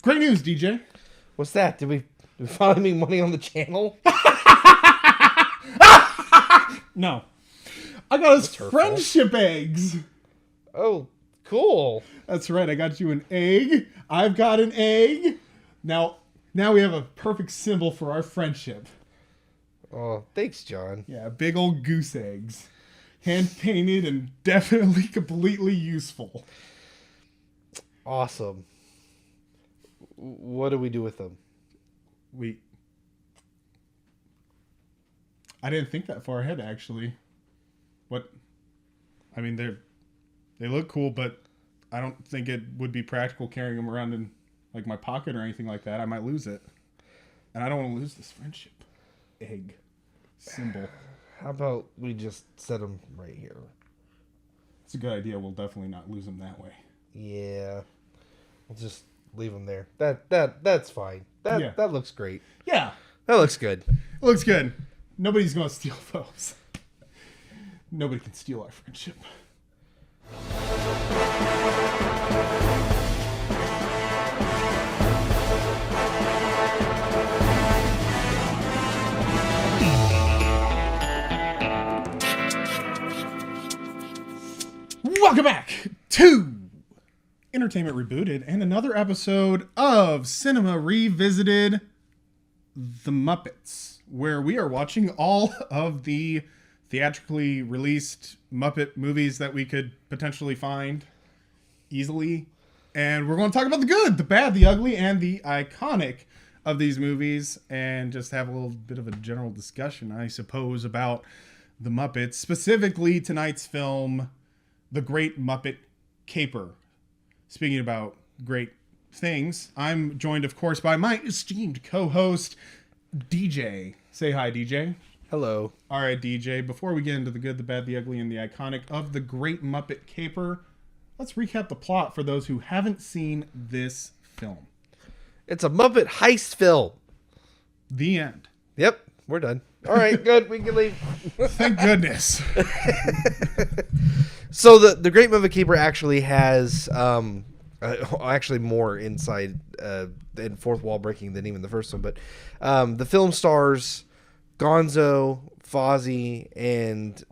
Great news, DJ. What's that? Did we finally make money on the channel? No. I got us friendship eggs. Oh, cool. That's right. I got you an egg. I've got an egg. Now we have a perfect symbol for our friendship. Oh, thanks, John. Yeah, big old goose eggs. Hand-painted and definitely completely useful. Awesome. What do we do with them? I didn't think that far ahead, actually. I mean, they look cool, but I don't think it would be practical carrying them around in like my pocket or anything like that. I might lose it. And I don't want to lose this friendship egg symbol. How about we just set them right here? It's a good idea. We'll definitely not lose them that way. Yeah. We'll just leave them there. That's fine. That looks great. Yeah. That looks good. It looks good. Nobody's going to steal those. Nobody can steal our friendship. Welcome back to Entertainment Rebooted and another episode of Cinema Revisited The Muppets, where we are watching all of the theatrically released Muppet movies that we could potentially find easily. And we're going to talk about the good, the bad, the ugly, and the iconic of these movies, and just have a little bit of a general discussion, I suppose, about the Muppets, specifically tonight's film, The Great Muppet Caper. Speaking about great things, I'm joined, of course, by my esteemed co-host, DJ. Say hi, DJ. Hello. All right, DJ. Before we get into the good, the bad, the ugly, and the iconic of The Great Muppet Caper, let's recap the plot for those who haven't seen this film. It's a Muppet heist film. The end. Yep, we're done. All right, good. We can leave. Thank goodness. So the Great Muppet Caper actually has actually more inside and fourth wall breaking than even the first one. But the film stars Gonzo, Fozzie, and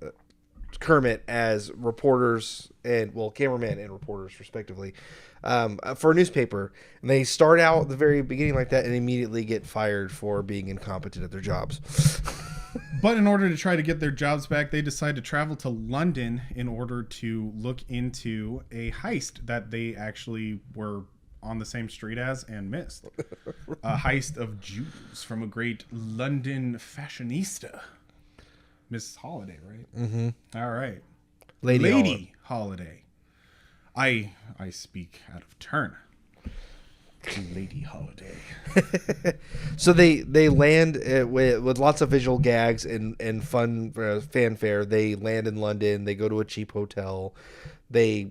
Kermit as reporters and, well, cameramen and reporters, respectively, for a newspaper. And they start out at the very beginning like that and immediately get fired for being incompetent at their jobs. But in order to try to get their jobs back, they decide to travel to London in order to look into a heist that they actually were on the same street as and missed. A heist of Jews from a great London fashionista. Miss Holiday, right? Mm-hmm. All right. Lady Holiday. I speak out of turn. Lady Holiday. So they land with lots of visual gags and fun fanfare. They land in London. They go to a cheap hotel. They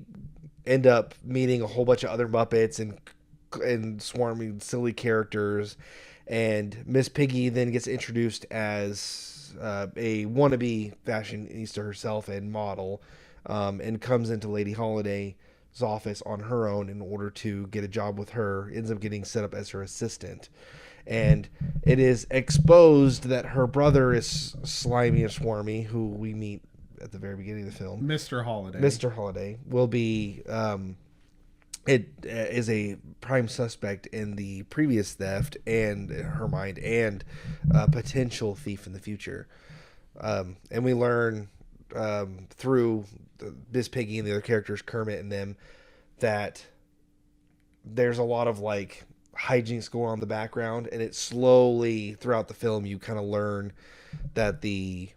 end up meeting a whole bunch of other Muppets and swarming silly characters. And Miss Piggy then gets introduced as a wannabe fashionista herself and model, and comes into Lady Holiday's office on her own in order to get a job with her. Ends up getting set up as her assistant. And it is exposed that her brother is slimy and swarmy, who we meet at the very beginning of the film. Mr. Holiday. Mr. Holiday will be is a prime suspect in the previous theft and in her mind, and a potential thief in the future. And we learn through Miss Piggy and the other characters, Kermit and them, that there's a lot of like hijinks going on in the background, and it slowly throughout the film you kind of learn that the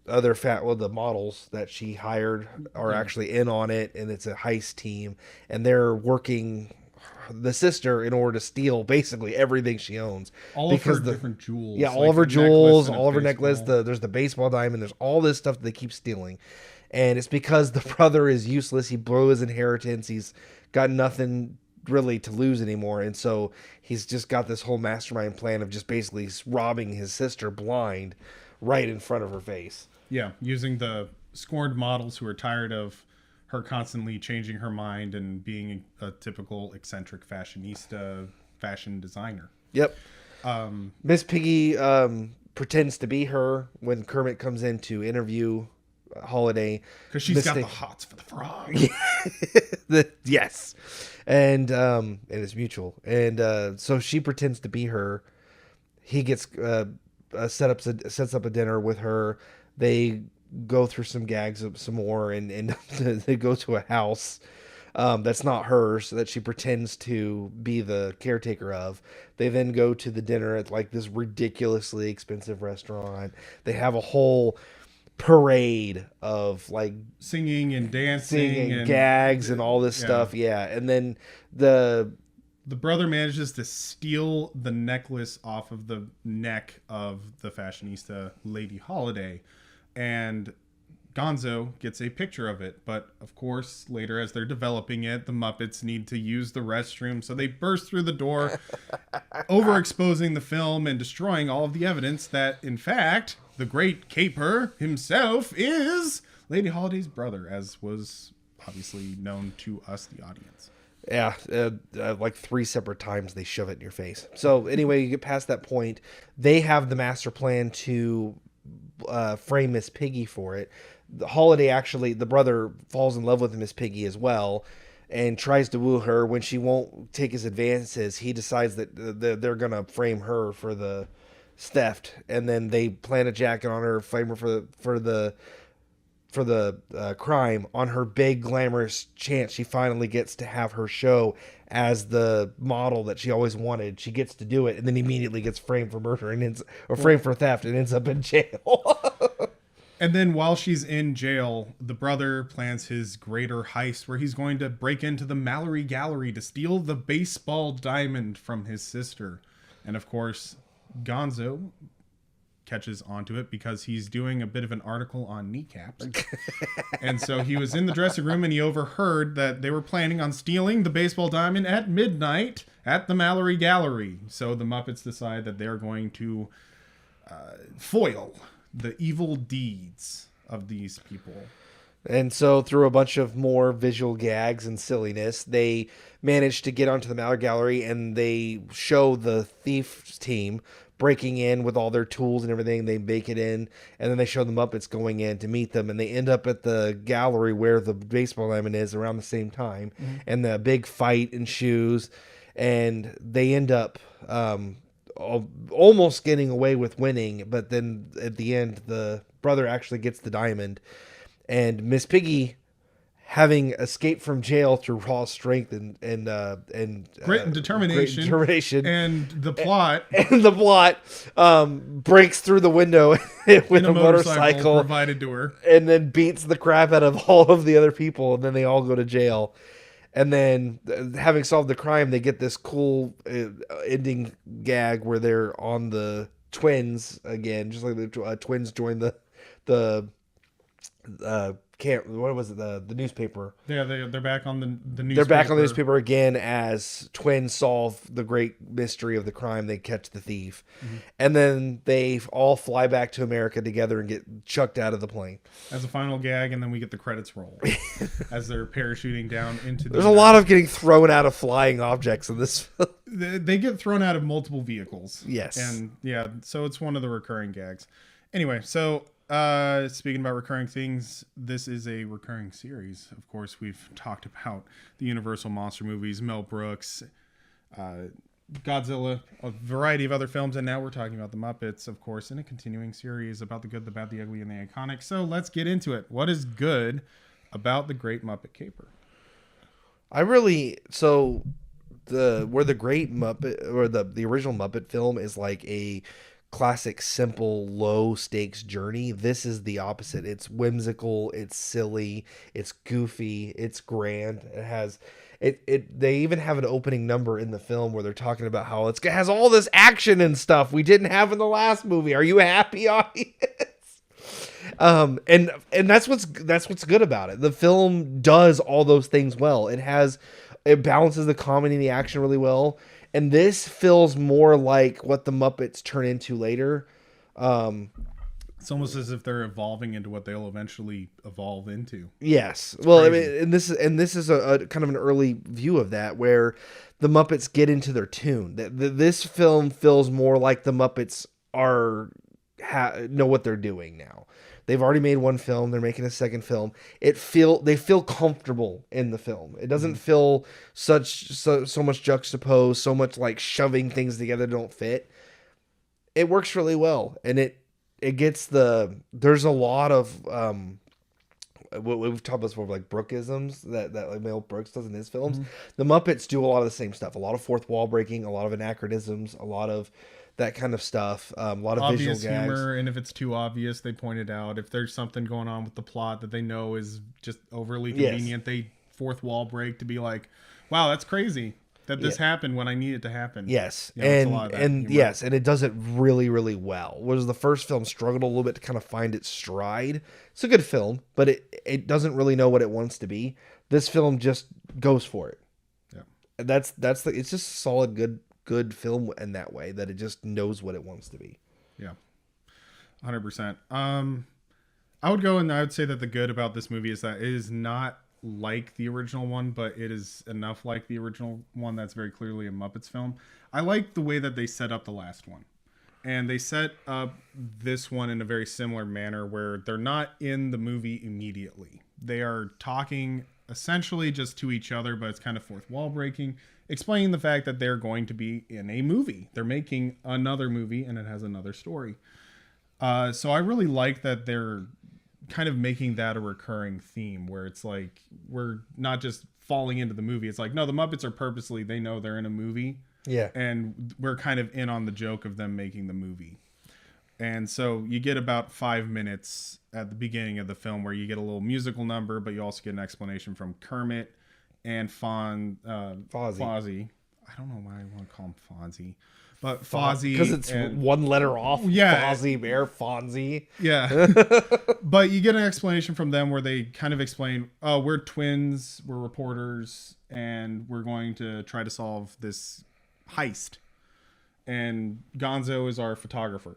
other the models that she hired are actually in on it, and it's a heist team, and they're working the sister in order to steal basically everything she owns. All of her different jewels. Yeah, all of her jewels, all of her necklace. There's the baseball diamond. There's all this stuff that they keep stealing. And it's because the brother is useless. He blew his inheritance. He's got nothing really to lose anymore. And so he's just got this whole mastermind plan of just basically robbing his sister blind right in front of her face. Yeah, using the scorned models who are tired of her constantly changing her mind and being a typical eccentric fashionista, fashion designer. Yep. Miss Piggy pretends to be her when Kermit comes in to interview Holiday. Because she's got the hots for the frog. Yes. And it's mutual. And so she pretends to be her. He gets sets up a dinner with her. They go through some gags some more, and they go to a house that's not hers, that she pretends to be the caretaker of. They then go to the dinner at like this ridiculously expensive restaurant. They have a whole parade of like singing and dancing and gags and all this stuff. Yeah. And then the brother manages to steal the necklace off of the neck of the fashionista Lady Holiday, and Gonzo gets a picture of it. But of course, later as they're developing it, the Muppets need to use the restroom, so they burst through the door, overexposing the film and destroying all of the evidence that, in fact, the Great Caper himself is Lady Holiday's brother, as was obviously known to us, the audience. Yeah, like 3 separate times they shove it in your face. So anyway, you get past that point. They have the master plan to frame Miss Piggy for it. The Holiday actually, the brother falls in love with Miss Piggy as well and tries to woo her. When she won't take his advances, he decides that they're going to frame her for the theft. And then they plant a jacket on her, frame her for the crime. On her big glamorous chance she finally gets to have her show as the model that she always wanted, she gets to do it, and then immediately gets framed for murder and framed for theft and ends up in jail. And then while she's in jail, the brother plans his greater heist where he's going to break into the Mallory Gallery to steal the baseball diamond from his sister. And of course, Gonzo catches onto it because he's doing a bit of an article on kneecaps. And so he was in the dressing room and he overheard that they were planning on stealing the baseball diamond at midnight at the Mallory Gallery. So the Muppets decide that they're going to foil the evil deeds of these people. And so through a bunch of more visual gags and silliness, they manage to get onto the Mallory Gallery, and they show the thieves team breaking in with all their tools and everything. They make it in, and then they show the Muppets going in to meet them, and they end up at the gallery where the baseball diamond is around the same time. Mm-hmm. And the big fight ensues, and they end up almost getting away with winning, but then at the end the brother actually gets the diamond, and Miss Piggy, having escaped from jail through raw strength and great determination and the plot breaks through the window with a motorcycle provided to her, and then beats the crap out of all of the other people, and then they all go to jail. And then, having solved the crime, they get this cool ending gag where they're on the twins again, just like the twins join the what was it, the newspaper. Yeah, they're back on the newspaper. They're back on the newspaper again as twins solve the great mystery of the crime. They catch the thief. Mm-hmm. And then they all fly back to America together and get chucked out of the plane. As a final gag, and then we get the credits roll as they're parachuting down into the... There's a lot of getting thrown out of flying objects in this film. They get thrown out of multiple vehicles. Yes. And yeah, so it's one of the recurring gags. Anyway, so... speaking about recurring things, this is a recurring series. Of course, we've talked about the Universal monster movies, Mel Brooks, Godzilla, a variety of other films, and now we're talking about the Muppets, of course, in a continuing series about the good, the bad, the ugly, and the iconic. So let's get into it. What is good about the Great Muppet Caper? The Great Muppet, or the original Muppet film, is like a classic, simple, low stakes journey. This is the opposite. It's whimsical, it's silly, it's goofy, it's grand. It has they even have an opening number in the film where they're talking about how it has all this action and stuff we didn't have in the last movie. Are you happy, audience? And that's what's good about it. The film does all those things well. It balances the comedy and the action really well. And this feels more like what the Muppets turn into later. It's almost as if they're evolving into what they'll eventually evolve into. Yes. Well, I crazy. mean, and this is a kind of an early view of that, where the Muppets get into their tune. This film feels more like the Muppets know what they're doing now. They've already made one film. They're making a second film. They feel comfortable in the film. It doesn't feel so much juxtaposed, so much like shoving things together that don't fit. It works really well, and it gets there's a lot of what we've talked about before, like Brookisms that like Mel Brooks does in his films. The Muppets do a lot of the same stuff. A lot of fourth wall breaking, a lot of anachronisms, a lot of that kind of stuff. A lot of Obvious visual gags. humor, and if it's too obvious, they point it out. If there's something going on with the plot that they know is just overly convenient, they fourth wall break to be like, "Wow, that's crazy that this happened when I need it to happen." Yes, You know, it's a lot of that humor. yes, and it does it really, really well. Whereas the first film struggled a little bit to kind of find its stride. It's a good film, but it doesn't really know what it wants to be. This film just goes for it. Yeah, And it's just a solid, good film in that way, that it just knows what it wants to be. yeah, 100%. I would go and I would say that the good about this movie is that it is not like the original one, but it is enough like the original one that's very clearly a Muppets film. I like the way that they set up the last one. And they set up this one in a very similar manner where they're not in the movie immediately. They are talking essentially just to each other, but it's kind of fourth wall breaking, explaining the fact that they're going to be in a movie. They're making another movie and it has another story. So I really like that they're kind of making that a recurring theme where it's like we're not just falling into the movie. It's like, no, the Muppets are purposely, they know they're in a movie. Yeah. And we're kind of in on the joke of them making the movie. And so you get about 5 minutes at the beginning of the film where you get a little musical number, but you also get an explanation from Kermit and Fozzie. I don't know why I want to call him Fozzie. But Fozzie. Because it's one letter off. Yeah. Fozzie, Bear, Fonzie. Yeah. But you get an explanation from them where they kind of explain, oh, we're twins, we're reporters, and we're going to try to solve this heist. And Gonzo is our photographer.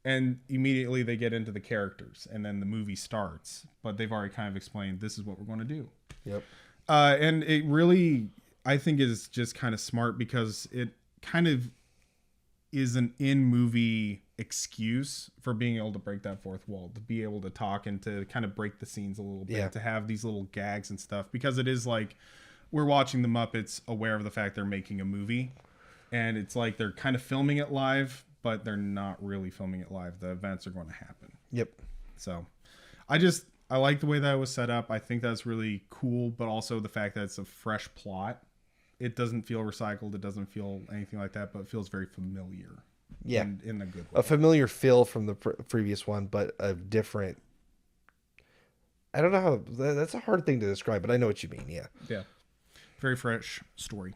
And immediately they get into the characters, and then the movie starts. But they've already kind of explained, this is what we're going to do. Yep. And it really, I think, is just kind of smart because it kind of is an in-movie excuse for being able to break that fourth wall, to be able to talk and to kind of break the scenes a little bit, to have these little gags and stuff, because it is like we're watching the Muppets aware of the fact they're making a movie, and it's like they're kind of filming it live, but they're not really filming it live. The events are going to happen. Yep. So I like the way that was set up. I think that's really cool, but also the fact that it's a fresh plot. It doesn't feel recycled. It doesn't feel anything like that, but it feels very familiar. Yeah. In a good way. A familiar feel from the previous one, but a different. I don't know how. That's a hard thing to describe, but I know what you mean. Yeah. Yeah. Very fresh story.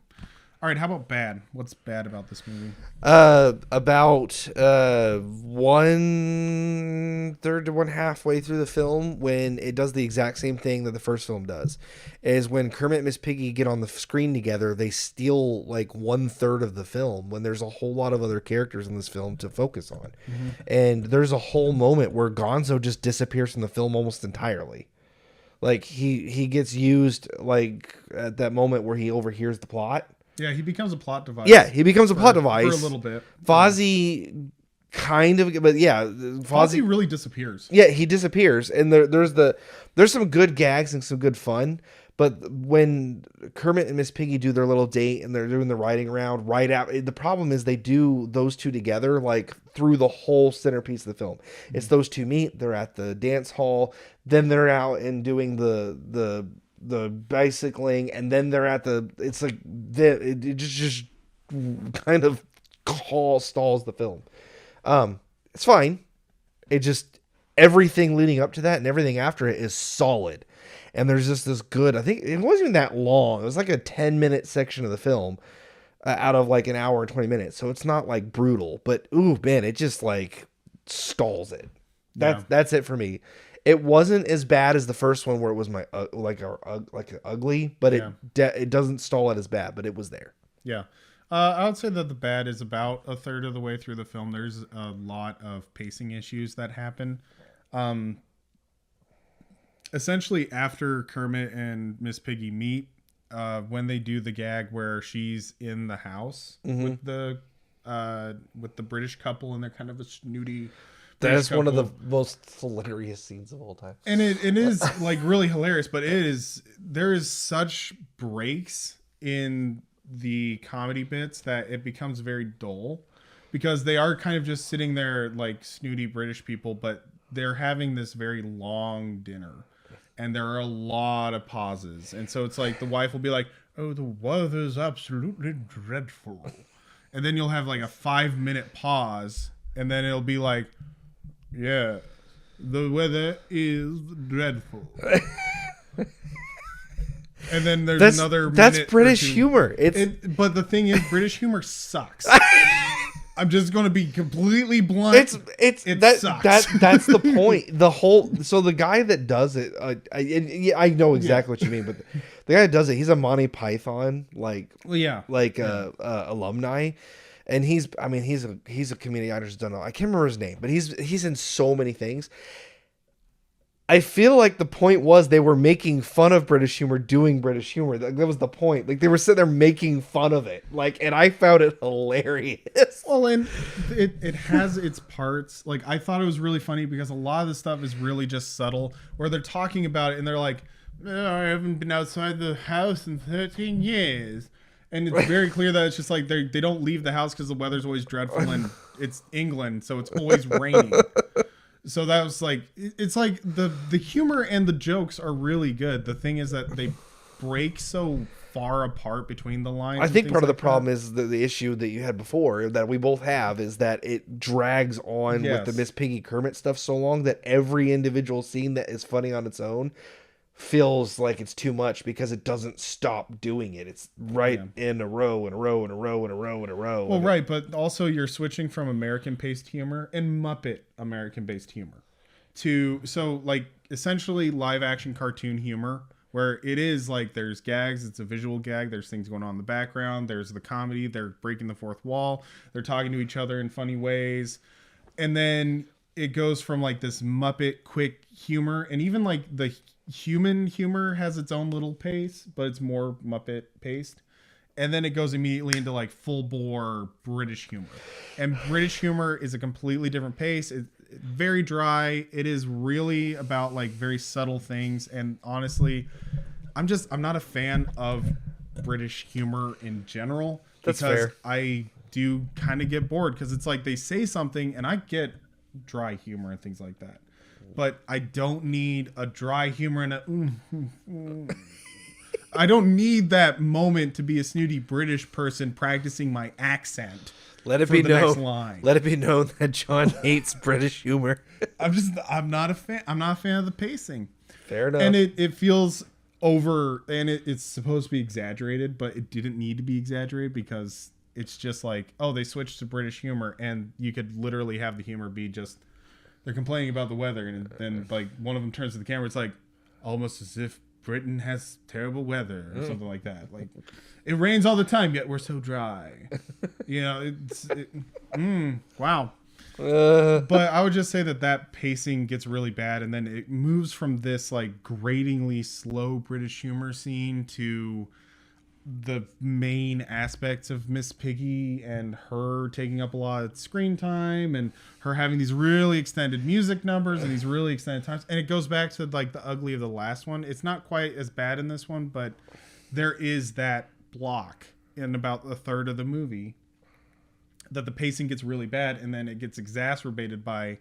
All right. How about bad? What's bad about this movie? About 1/3 to 1/2 way through the film, when it does the exact same thing that the first film does, is when Kermit and Miss Piggy get on the screen together, they steal like 1/3 of the film when there's a whole lot of other characters in this film to focus on. Mm-hmm. And there's a whole moment where Gonzo just disappears from the film almost entirely. Like he gets used like at that moment where he overhears the plot. Yeah, he becomes a plot device. Yeah, he becomes a plot device for a little bit. Fozzie kind of, but yeah, Fozzie really disappears. Yeah, he disappears, and there's some good gags and some good fun. But when Kermit and Miss Piggy do their little date and they're doing the riding around right out, the problem is they do those two together like through the whole centerpiece of the film. It's those two meet. They're at the dance hall, then they're out and doing the bicycling, and then they're at it's like it just kind of stalls the film. It's fine. It just, everything leading up to that and everything after it is solid. And there's just this good, I think it wasn't even that long. It was like a 10-minute section of the film out of like an hour and 20 minutes. So it's not like brutal, but ooh, man, it just like stalls it. That's it for me. It wasn't as bad as the first one where it was ugly, but it doesn't stall it as bad, but it was there. Yeah. I would say that the bad is about a third of the way through the film. There's a lot of pacing issues that happen. Essentially, after Kermit and Miss Piggy meet, when they do the gag where she's in the house with the British couple, and they're kind of a snooty. That's one of the most hilarious scenes of all time. And it is like really hilarious, but there is such breaks in the comedy bits that it becomes very dull, because they are kind of just sitting there like snooty British people, but they're having this very long dinner and there are a lot of pauses. And so it's like the wife will be like, "Oh, the weather's absolutely dreadful." And then you'll have like a 5-minute pause, and then it'll be like, "Yeah, the weather is dreadful." And then there's another minute. That's British humor. But the thing is, British humor sucks. I'm just going to be completely blunt. It sucks. That's the point. So the guy that does it, I know exactly what you mean, but the guy that does it, he's a Monty Python alumni. And he's a comedian. I just don't know. I can't remember his name, but he's in so many things. I feel like the point was they were making fun of British humor doing British humor. That was the point. Like, they were sitting there making fun of it. Like, and I found it hilarious. Well, and it has its parts. Like, I thought it was really funny because a lot of the stuff is really just subtle, where they're talking about it and they're like, "Oh, I haven't been outside the house in 13 years." And it's very clear that it's just like they don't leave the house because the weather's always dreadful and it's England, so it's always raining. So that was like, it's like the humor and the jokes are really good. The thing is that they break so far apart between the lines. I think part of the problem is the issue that you had before, that we both have, is that it drags on with the Miss Piggy Kermit stuff so long that every individual scene that is funny on its own feels like it's too much because it doesn't stop doing it. It's in a row and a row and a row and a row and a row. Well, right, but also you're switching from American-paced humor and Muppet American-based humor to, so like, essentially live-action cartoon humor, where it is like there's gags, it's a visual gag, there's things going on in the background, there's the comedy, they're breaking the fourth wall, they're talking to each other in funny ways, and then it goes from like this Muppet quick humor, and even like the human humor has its own little pace, but it's more Muppet paced. And then it goes immediately into like full bore British humor. And British humor is a completely different pace. It's very dry. It is really about like very subtle things. And honestly, I'm not a fan of British humor in general. That's fair. I do kind of get bored because it's like they say something, and I get dry humor and things like that. But I don't need a dry humor and I don't need that moment to be a snooty British person practicing my accent. Let it be known. Let it be known that John hates British humor. I'm not a fan. I'm not a fan of the pacing. Fair enough. And it feels over, and it's supposed to be exaggerated, but it didn't need to be exaggerated because it's just like, oh, they switched to British humor, and you could literally have the humor be just, they're complaining about the weather, and then like one of them turns to the camera, it's like almost as if Britain has terrible weather or something like that. Like, it rains all the time, yet we're so dry. You know, wow. But I would just say that pacing gets really bad, and then it moves from this like gratingly slow British humor scene to the main aspects of Miss Piggy and her taking up a lot of screen time and her having these really extended music numbers and these really extended times. And it goes back to like the ugly of the last one. It's not quite as bad in this one, but there is that block in about a third of the movie that the pacing gets really bad, and then it gets exacerbated by,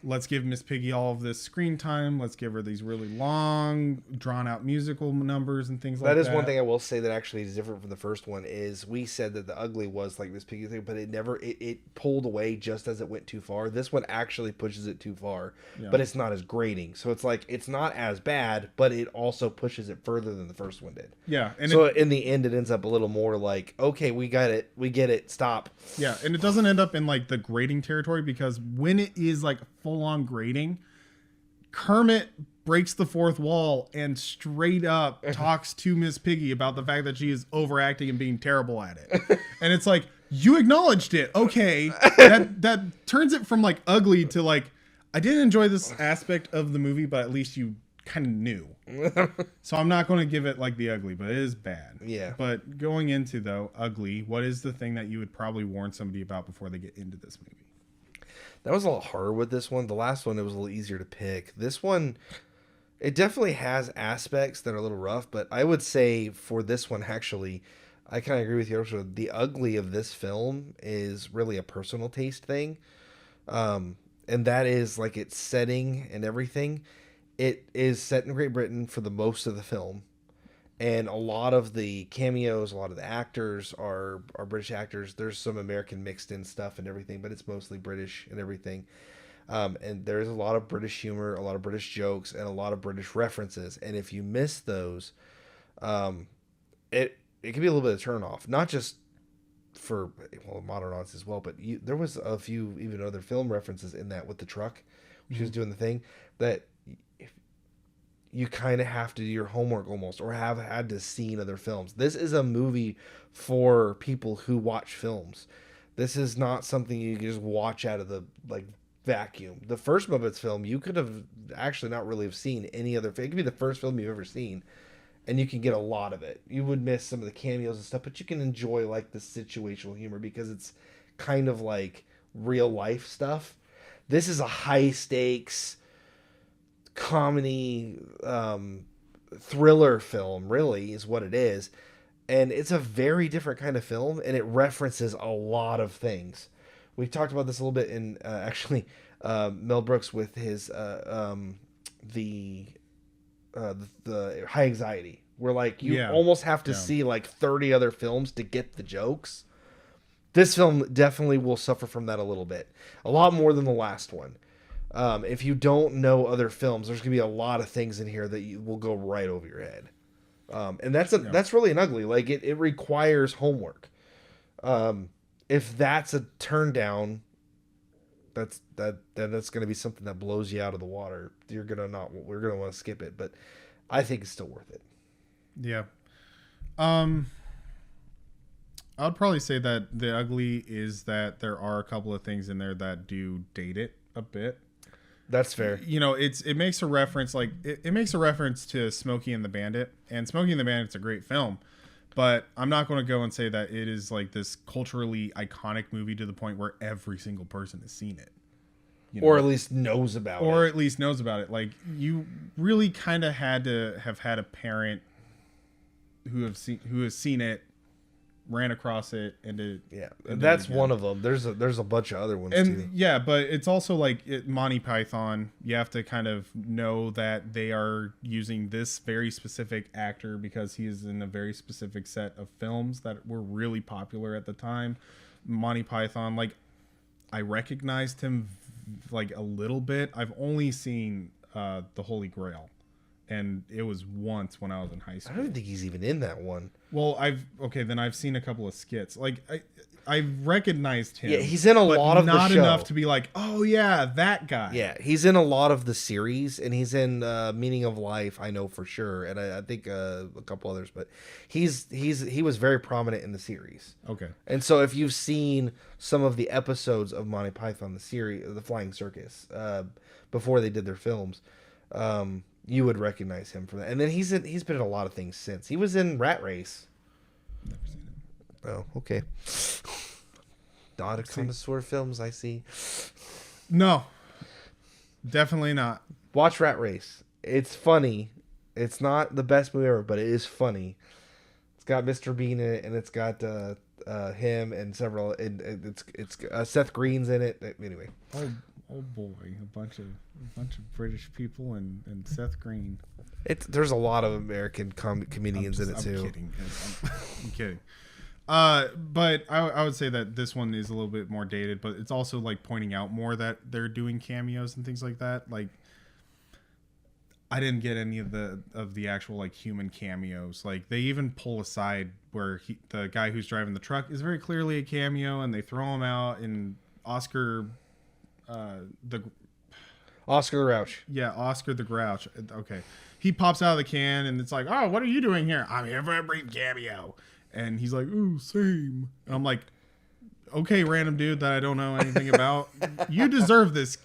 let's give Miss Piggy all of this screen time. Let's give her these really long, drawn-out musical numbers and things like that. That is one thing I will say that actually is different from the first one, is we said that the ugly was like Miss Piggy thing, but it pulled away just as it went too far. This one actually pushes it too far, but it's not as grating. So it's like, it's not as bad, but it also pushes it further than the first one did. Yeah. And so in the end, it ends up a little more like, okay, we got it. We get it. Stop. Yeah. And it doesn't end up in like the grating territory, because when it is like full-on grating, Kermit breaks the fourth wall and straight up talks to Miss Piggy about the fact that she is overacting and being terrible at it. And it's like, you acknowledged it. Okay. That turns it from like ugly to like, I didn't enjoy this aspect of the movie, but at least you kind of knew. So I'm not going to give it like the ugly, but it is bad. Yeah. But going into though, ugly, what is the thing that you would probably warn somebody about before they get into this movie? That was a lot harder with this one. The last one, it was a little easier to pick. This one, it definitely has aspects that are a little rough, but I would say for this one, actually, I kind of agree with you. Also, the ugly of this film is really a personal taste thing. And that is like its setting and everything. It is set in Great Britain for the most of the film. And a lot of the cameos, a lot of the actors are British actors. There's some American mixed in stuff and everything, but it's mostly British and everything. And there's a lot of British humor, a lot of British jokes, and a lot of British references. And if you miss those, it can be a little bit of a turnoff. Not just for modern audience as well, but there was a few even other film references in that with the truck, which was doing the thing that you kind of have to do your homework almost, or have had to see other films. This is a movie for people who watch films. This is not something you can just watch out of the like vacuum. The first Muppets film, you could have actually not really have seen any other. It could be the first film you've ever seen, and you can get a lot of it. You would miss some of the cameos and stuff, but you can enjoy like the situational humor because it's kind of like real life stuff. This is a high stakes comedy thriller film, really, is what it is. And it's a very different kind of film, and it references a lot of things. We talked about this a little bit in Mel Brooks with his the high anxiety, where like you almost have to see like 30 other films to get the jokes. This film definitely will suffer from that a little bit, a lot more than the last one. If you don't know other films, there's gonna be a lot of things in here that you will go right over your head, and that's really an ugly. Like it requires homework. If that's a turn down, that's gonna be something that blows you out of the water. We're gonna want to skip it, but I think it's still worth it. Yeah. I would probably say that the ugly is that there are a couple of things in there that do date it a bit. That's fair. You know, it makes a reference, like it makes a reference to Smokey and the Bandit, and Smokey and the Bandit's a great film, but I'm not going to go and say that it is like this culturally iconic movie to the point where every single person has seen it, or at least knows about it. Like, you really kind of had to have had a parent who has seen it, ran across it, and that's one of them. There's a bunch of other ones too. Yeah, but it's also like Monty Python. You have to kind of know that they are using this very specific actor because he is in a very specific set of films that were really popular at the time. Monty Python, like, I recognized him like a little bit. I've only seen The Holy Grail, and it was once when I was in high school. I don't think he's even in that one. Well, I've seen a couple of skits. Like I recognized him. Yeah, he's in a lot of the show. Not enough to be like, oh yeah, that guy. Yeah, he's in a lot of the series, and he's in Meaning of Life, I know for sure, and I think a couple others. But he was very prominent in the series. Okay. And so if you've seen some of the episodes of Monty Python, the series, The Flying Circus, before they did their films, you would recognize him from that. And then he's been in a lot of things since. He was in Rat Race. Never seen it. Oh, okay. Not a connoisseur films, I see. No, definitely not. Watch Rat Race. It's funny. It's not the best movie ever, but it is funny. It's got Mr. Bean in it, and it's got him and several. And it's Seth Green's in it. Anyway. Oh boy, a bunch of British people and Seth Green. There's a lot of American comedians in it too. I'm kidding. But I would say that this one is a little bit more dated, but it's also like pointing out more that they're doing cameos and things like that. Like, I didn't get any of the actual like human cameos. Like, they even pull aside where the guy who's driving the truck is very clearly a cameo, and they throw him out in Oscar. Oscar the Grouch. Yeah, Oscar the Grouch. Okay. He pops out of the can and it's like, oh, what are you doing here? I'm here for a brief cameo. And he's like, ooh, same. And I'm like, okay, random dude that I don't know anything about. You deserve this.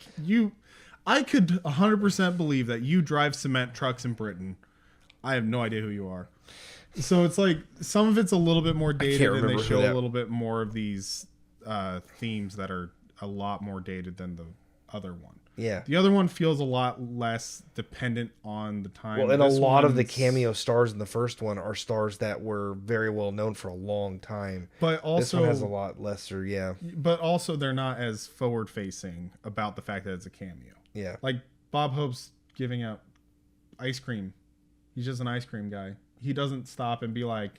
I could 100% believe that you drive cement trucks in Britain. I have no idea who you are. So it's like some of it's a little bit more dated, and they show a little bit more of these themes that are a lot more dated than the other one. Yeah. The other one feels a lot less dependent on the time. Well, and a lot of the cameo stars in the first one are stars that were very well known for a long time. But also, this one has a lot lesser, yeah. But also, they're not as forward-facing about the fact that it's a cameo. Yeah. Like, Bob Hope's giving out ice cream. He's just an ice cream guy. He doesn't stop and be like,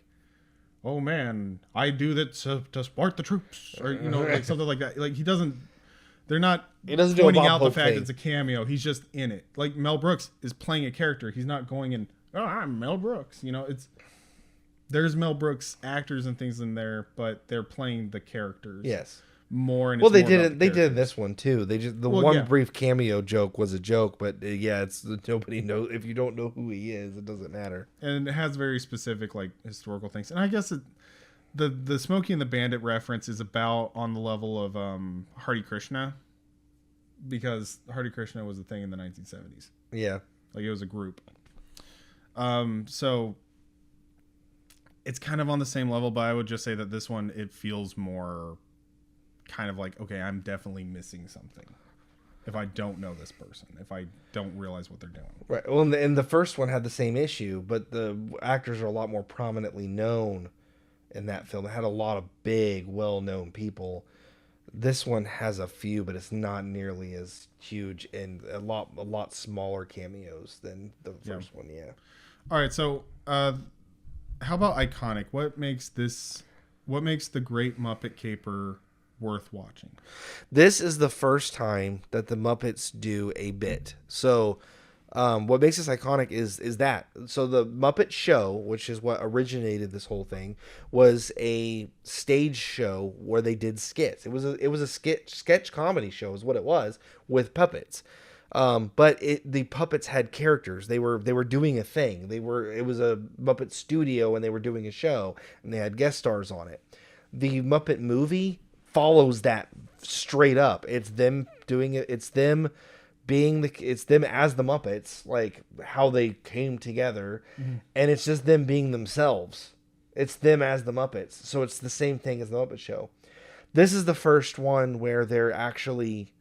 oh, man, I do that to support the troops. Or, like something like that. Like, he doesn't... They're not pointing out the fact it's a cameo. He's just in it. Like Mel Brooks is playing a character. He's not going in, oh, I'm Mel Brooks. There's Mel Brooks actors and things in there, but they're playing the characters. Yes. More. And well, they did it. They did this one too. They just one yeah. brief cameo joke was a joke, but it's nobody knows. If you don't know who he is, it doesn't matter. And it has very specific like historical things. And I guess the Smokey and the Bandit reference is about on the level of Hare Krishna, because Hare Krishna was a thing in the 1970s. Yeah, like it was a group. So it's kind of on the same level, but I would just say that this one, it feels more kind of like, okay, I'm definitely missing something if I don't know this person, if I don't realize what they're doing. Right. Well, and the first one had the same issue, but the actors are a lot more prominently known in that film. It had a lot of big, well-known people. This one has a few, but it's not nearly as huge, and a lot smaller cameos than the first one. Yeah. All right. So, how about iconic? What makes the Great Muppet Caper worth watching? This is the first time that the Muppets do a bit. So what makes this iconic is that. So the Muppet Show, which is what originated this whole thing, was a stage show where they did skits. It was a sketch comedy show is what it was, with puppets. But the puppets had characters. They were doing a thing. It was a Muppet studio, and they were doing a show, and they had guest stars on it. The Muppet movie follows that straight up. It's them doing it. It's them it's them as the Muppets, like how they came together, and it's just them being themselves. It's them as the Muppets. So it's the same thing as the Muppet Show. This is the first one where they're actually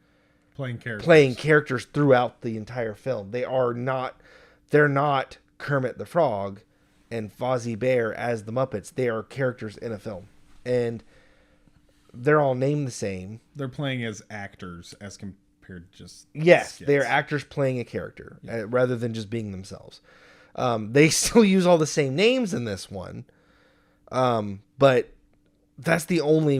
playing characters throughout the entire film. They're not Kermit the Frog and Fozzie Bear as the Muppets. They are characters in a film. And they're all named the same. They're playing as actors as compared to just skits. They're actors playing a character rather than just being themselves. They still use all the same names in this one, but that's the only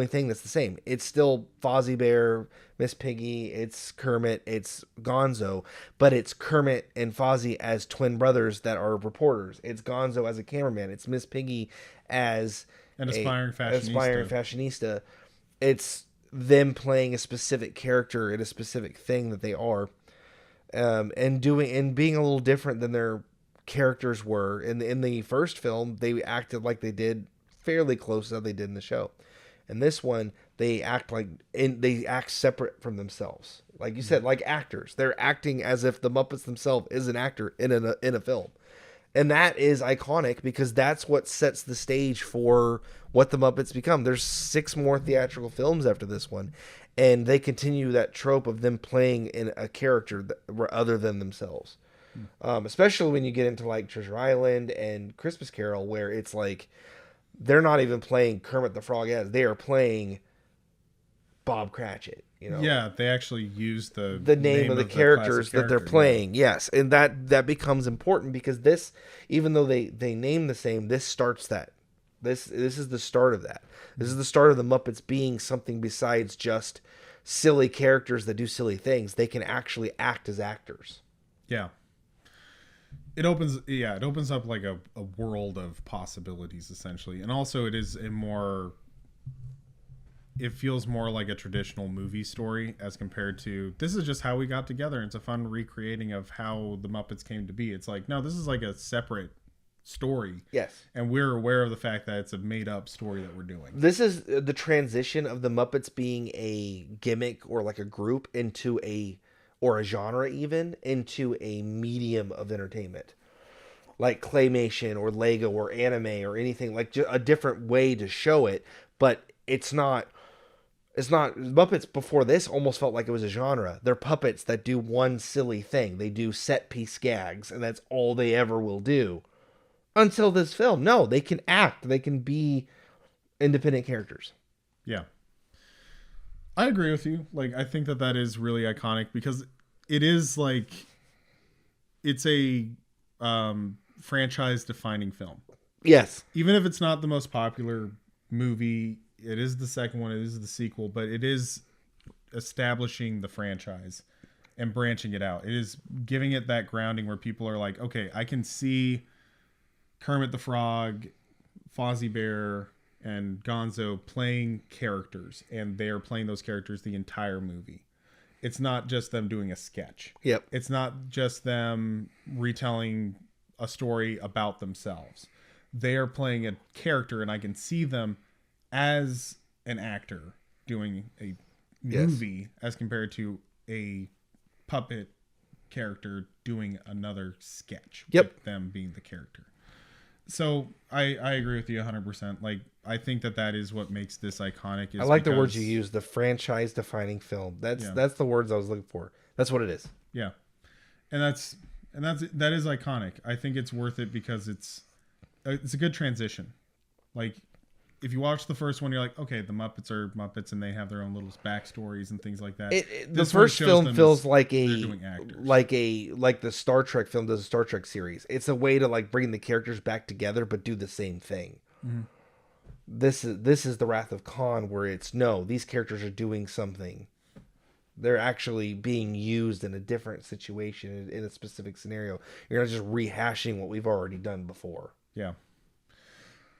thing that's the same. It's still Fozzie Bear, Miss Piggy, it's Kermit, it's Gonzo, but it's Kermit and Fozzie as twin brothers that are reporters. It's Gonzo as a cameraman. It's Miss Piggy as an aspiring fashionista. It's them playing a specific character in a specific thing that they are, and being a little different than their characters were in the first film. They acted like they did fairly close to how they did in the show. And this one, they act separate from themselves, like you said, like actors. They're acting as if the Muppets themselves is an actor in a film. And that is iconic because that's what sets the stage for what the Muppets become. There's 6 more theatrical films after this one, and they continue that trope of them playing in a character other than themselves. Especially when you get into like Treasure Island and Christmas Carol, where it's like they're not even playing Kermit the Frog as they are playing Bob Cratchit. Yeah, they actually use the name of the characters that they're playing. Yes, and that becomes important because this, even though they name the same, this starts that. This is the start of that. This is the start of the Muppets being something besides just silly characters that do silly things. They can actually act as actors. Yeah. It opens up like a world of possibilities essentially, and also it is a more it feels more like a traditional movie story as compared to this is just how we got together. It's a fun recreating of how the Muppets came to be. It's like, no, this is like a separate story. Yes. And we're aware of the fact that it's a made up story that we're doing. This is the transition of the Muppets being a gimmick or like a group into or a genre even into a medium of entertainment. Like claymation or Lego or anime or anything, like a different way to show it, but it's not Muppets before this almost felt like it was a genre. They're puppets that do one silly thing. They do set piece gags, and that's all they ever will do. Until this film. No, they can act. They can be independent characters. Yeah. I agree with you. Like, I think that is really iconic because it is like, it's a franchise defining film. Yes. Even if it's not the most popular movie, it is the second one, it is the sequel, but it is establishing the franchise and branching it out. It is giving it that grounding where people are like, okay, I can see Kermit the Frog, Fozzie Bear, and Gonzo playing characters, and they are playing those characters the entire movie. It's not just them doing a sketch. Yep. It's not just them retelling a story about themselves. They are playing a character, and I can see them as an actor doing a movie as compared to a puppet character doing another sketch. Yep. With them being the character. So I agree with you 100%. Like, I think that is what makes this iconic. I like the words you use, the franchise defining film. That's the words I was looking for. That's what it is. Yeah. And that is iconic. I think it's worth it because it's a good transition. Like, if you watch the first one, you're like, okay, the Muppets are Muppets and they have their own little backstories and things like that. The first film feels like the Star Trek film does a Star Trek series. It's a way to like bring the characters back together but do the same thing. Mm-hmm. This is the Wrath of Khan, where it's these characters are doing something. They're actually being used in a different situation in a specific scenario. You're not just rehashing what we've already done before. Yeah.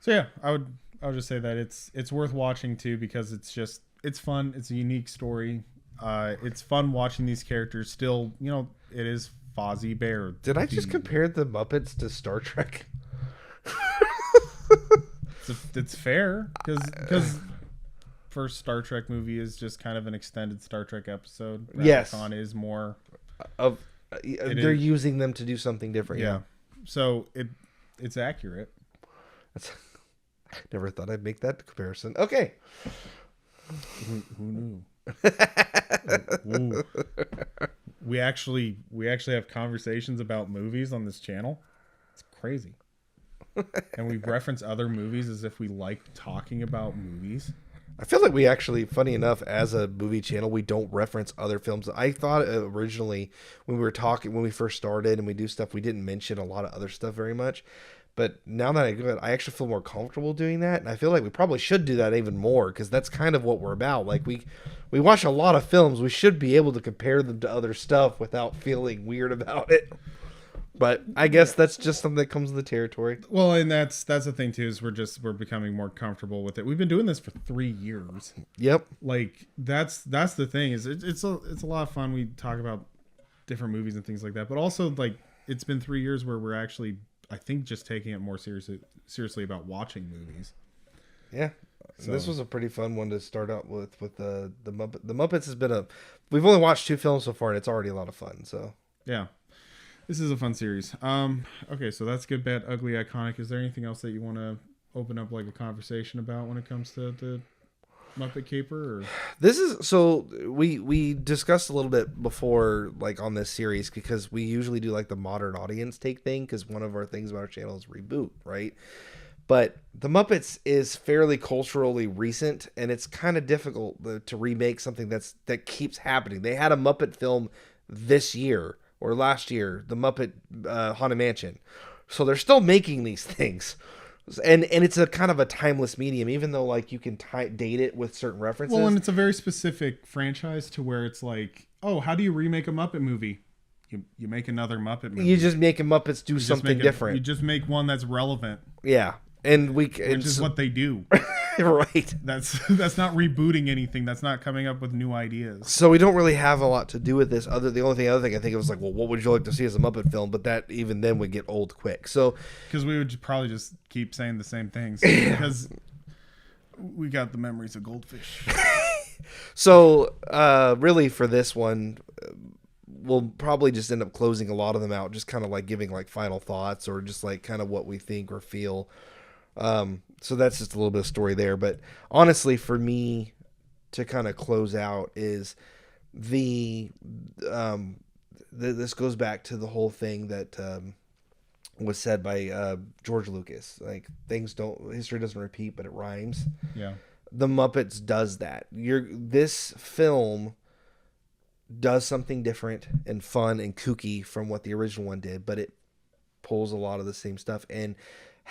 So yeah, I would just say that it's worth watching too because it's fun. It's a unique story. It's fun watching these characters. Still, it is Fozzie Bear. Did I just compare the Muppets to Star Trek? It's fair because first Star Trek movie is just kind of an extended Star Trek episode. Yes, Ravicon is more of they're using them to do something different. Yeah. So it's accurate. Never thought I'd make that comparison. Okay. Who knew? Ooh. We actually have conversations about movies on this channel. It's crazy. And we reference other movies as if we like talking about movies. I feel like we actually, funny enough, as a movie channel, we don't reference other films. I thought originally when we first started and we do stuff, we didn't mention a lot of other stuff very much. But now that I do it, I actually feel more comfortable doing that. And I feel like we probably should do that even more because that's kind of what we're about. Like we watch a lot of films. We should be able to compare them to other stuff without feeling weird about it. But I guess that's just something that comes with the territory. Well, and that's the thing too, is we're becoming more comfortable with it. We've been doing this for 3 years. Yep. Like that's the thing is it's a lot of fun. We talk about different movies and things like that, but also like it's been 3 years where we're actually, I think, just taking it more seriously about watching movies. Yeah. So this was a pretty fun one to start out with the Muppet. The Muppets has been we've only watched 2 films so far and it's already a lot of fun. So yeah. This is a fun series. Okay, so that's Good, Bad, Ugly, Iconic. Is there anything else that you want to open up like a conversation about when it comes to the Muppet Caper? Or? This is so we discussed a little bit before, like on this series, because we usually do like the modern audience take thing, because one of our things about our channel is reboot, right? But the Muppets is fairly culturally recent, and it's kind of difficult to remake something that keeps happening. They had a Muppet film this year. Or last year, the Muppet Haunted Mansion. So they're still making these things. And it's a kind of a timeless medium, even though like you can date it with certain references. Well, and it's a very specific franchise to where it's like, oh, how do you remake a Muppet movie? You make another Muppet movie. You just make Muppets do something different. You just make one that's relevant. Yeah. Which is what they do. Right. That's not rebooting anything. That's not coming up with new ideas. So we don't really have a lot to do with this. The other thing I think it was like, well, what would you like to see as a Muppet film? But that even then would get old quick. So because we would probably just keep saying the same things because we got the memories of goldfish. So really for this one, we'll probably just end up closing a lot of them out, just kind of like giving like final thoughts or just like kind of what we think or feel. So that's just a little bit of story there. But honestly, for me to kind of close out is this goes back to the whole thing that was said by George Lucas. Like history doesn't repeat, but it rhymes. Yeah. The Muppets does that. This film does something different and fun and kooky from what the original one did, but it pulls a lot of the same stuff. And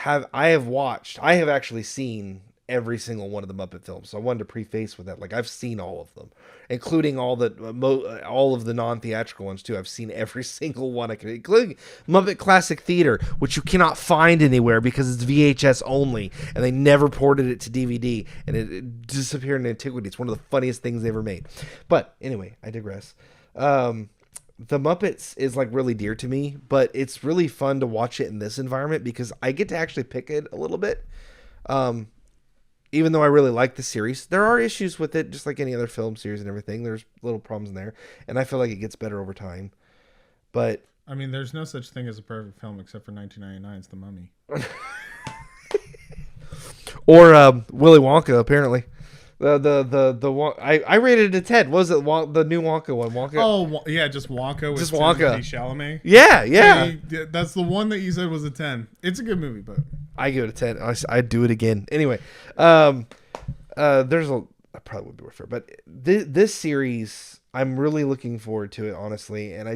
I have actually seen every single one of the Muppet films. So I wanted to preface with that. Like I've seen all of them, including all of the non-theatrical ones too. I've seen every single one I could, including Muppet Classic Theater, which you cannot find anywhere because it's VHS only, and they never ported it to DVD, and it disappeared in antiquity. It's one of the funniest things they ever made. But anyway, I digress. The Muppets is like really dear to me, but it's really fun to watch it in this environment because I get to actually pick it a little bit. Even though I really like the series, there are issues with it, just like any other film series and everything. There's little problems in there, and I feel like it gets better over time. But I mean, there's no such thing as a perfect film except for 1999's The Mummy. Or Willy Wonka, apparently. I rated it a 10. What was it? The new Wonka one? Wonka? Oh, yeah, just Wonka with Timothée Chalamet. Yeah. That's the one that you said was a 10. It's a good movie, but I give it a 10. I'd do it again. Anyway, I probably would be worth it, but this series, I'm really looking forward to it, honestly, and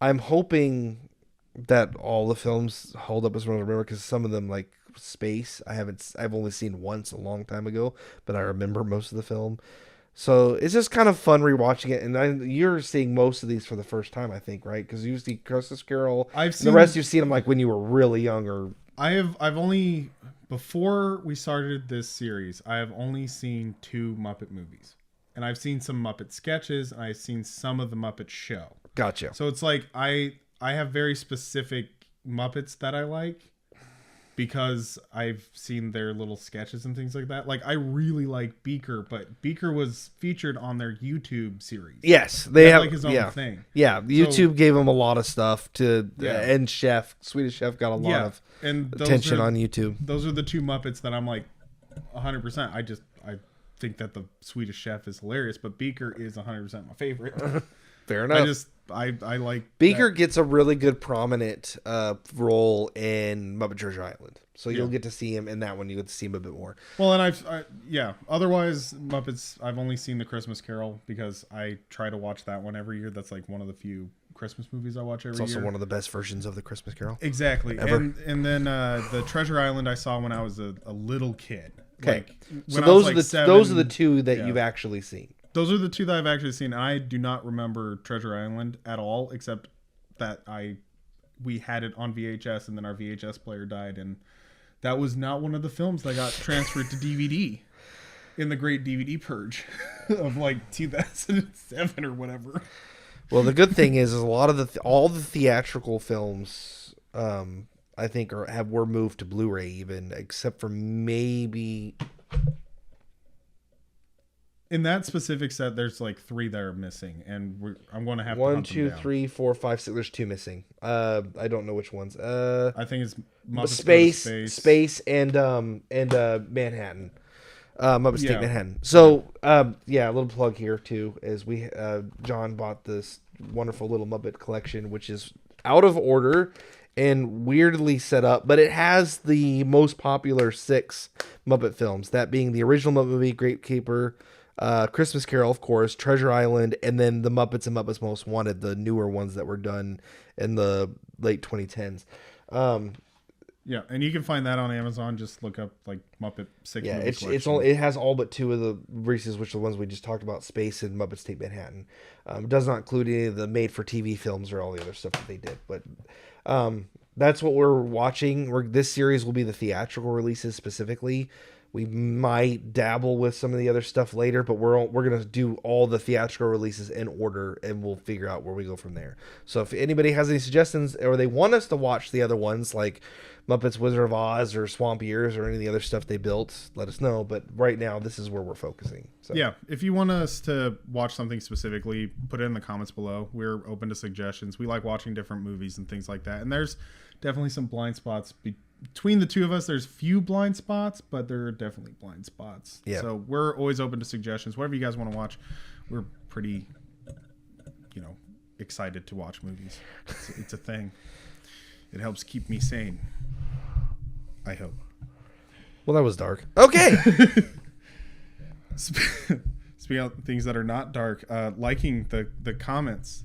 I'm hoping that all the films hold up as well. I remember because some of them, like Space, I've only seen once a long time ago, but I remember most of the film. So it's just kind of fun rewatching it, and you're seeing most of these for the first time, I think, right? Because you see Christmas Carol, the rest you've seen them like when you were really young. Or I've only, before we started this series, I have only seen 2 Muppet movies, and I've seen some Muppet sketches, and I've seen some of the Muppet Show. Gotcha. So it's like I have very specific Muppets that I like, because I've seen their little sketches and things like that. Like, I really like Beaker, but Beaker was featured on their YouTube series. Yes, they have like his own thing. Yeah, YouTube gave him a lot of stuff to, and Swedish Chef got a lot of attention on YouTube. Those are the 2 Muppets that I'm like 100%. I think that the Swedish Chef is hilarious, but Beaker is 100% my favorite. Fair enough. I like Beaker gets a really good prominent role in Muppet Treasure Island, so you'll get to see him in that one. You get to see him a bit more. Well, and otherwise Muppets, I've only seen the Christmas Carol because I try to watch that one every year. That's like one of the few Christmas movies I watch every year. It's also one of the best versions of the Christmas Carol. Exactly. Ever. And then the Treasure Island I saw when I was a little kid. Okay. Like, so those are the 2 that you've actually seen. Those are the 2 that I've actually seen. And I do not remember Treasure Island at all, except that we had it on VHS, and then our VHS player died, and that was not one of the films that got transferred to DVD in the great DVD purge of like 2007 or whatever. Well, the good thing is a lot of all the theatrical films, I think, were moved to Blu-ray, even except for maybe. In that specific set, there's like 3 that are missing, and I'm going to have 1, to 2, 3, 4, 5, 6. There's 2 missing. I don't know which ones. I think it's Muppets Space, and Manhattan. Muppet State Manhattan. So a little plug here too is John bought this wonderful little Muppet collection, which is out of order and weirdly set up, but it has the most popular 6 Muppet films, that being the original Muppet movie, Great Caper, Christmas Carol, of course, Treasure Island, and then the Muppets and Muppets Most Wanted, the newer ones that were done in the late 2010s. Yeah, and you can find that on Amazon. Just look up like Muppet 6. Yeah, it has all but 2 of the releases, which are the ones we just talked about, Space and Muppet State Manhattan. It does not include any of the made-for-TV films or all the other stuff that they did. But that's what we're watching. This series will be the theatrical releases specifically. We might dabble with some of the other stuff later, but we're gonna do all the theatrical releases in order, and we'll figure out where we go from there. So if anybody has any suggestions or they want us to watch the other ones like Muppets Wizard of Oz or Swamp Years or any of the other stuff they built, let us know. But right now, this is where we're focusing. So. Yeah, if you want us to watch something specifically, put it in the comments below. We're open to suggestions. We like watching different movies and things like that. And there's definitely some blind spots between the two of us. There's few blind spots, but there are definitely blind spots. Yeah. So we're always open to suggestions. Whatever you guys want to watch, we're pretty, excited to watch movies. It's a thing. It helps keep me sane. I hope. Well, that was dark. Okay. Speaking of things that are not dark, liking the comments.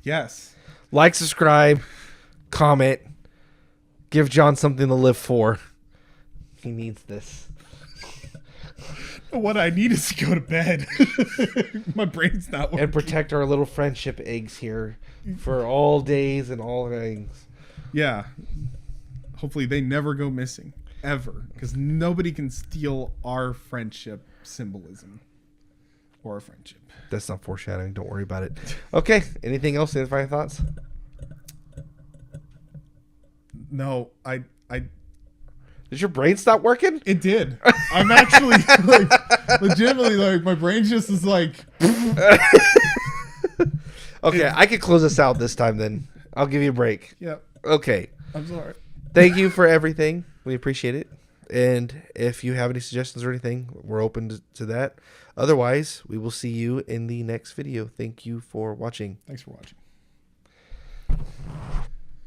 Yes. Like, subscribe, comment, give John something to live for. He needs this. What I need is to go to bed. My brain's not working. And protect our little friendship eggs here for all days and all things. Yeah. Hopefully they never go missing. Ever. Because nobody can steal our friendship symbolism. Or our friendship. That's not foreshadowing. Don't worry about it. Okay. Anything else? Any final thoughts? No, I Did your brain stop working? it did. I'm actually legitimately my brain just is Okay, I could close this out this time then. I'll give you a break. Yep. Okay. I'm sorry. Thank you for everything. We appreciate it. And if you have any suggestions or anything, we're open to that. Otherwise, we will see you in the next video. Thank you for watching. Thanks for watching.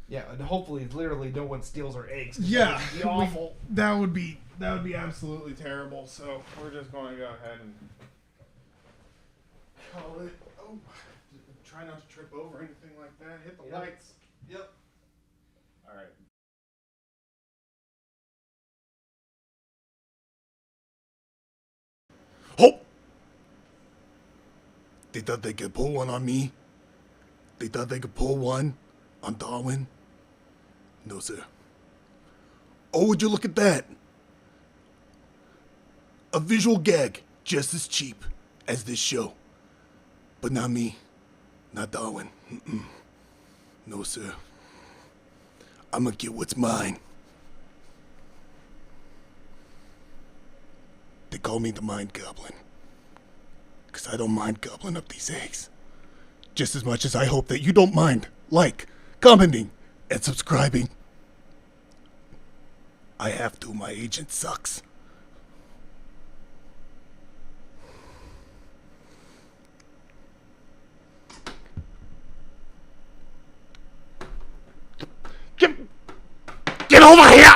Yeah, and hopefully, literally, no one steals our eggs. Yeah, That would be awful. that would be absolutely terrible. So we're just going to go ahead and call it. Oh, try not to trip over anything like that. Hit the lights. Yep. All right. Hope! They thought they could pull one on me. They thought they could pull one on Darwin. No, sir. Oh, would you look at that? A visual gag just as cheap as this show. But not me. Not Darwin. No, sir. I'm gonna get what's mine. They call me the Mind Goblin. 'Cause I don't mind gobbling up these eggs. Just as much as I hope that you don't mind commenting, and subscribing. I have to. My agent sucks. Get over here!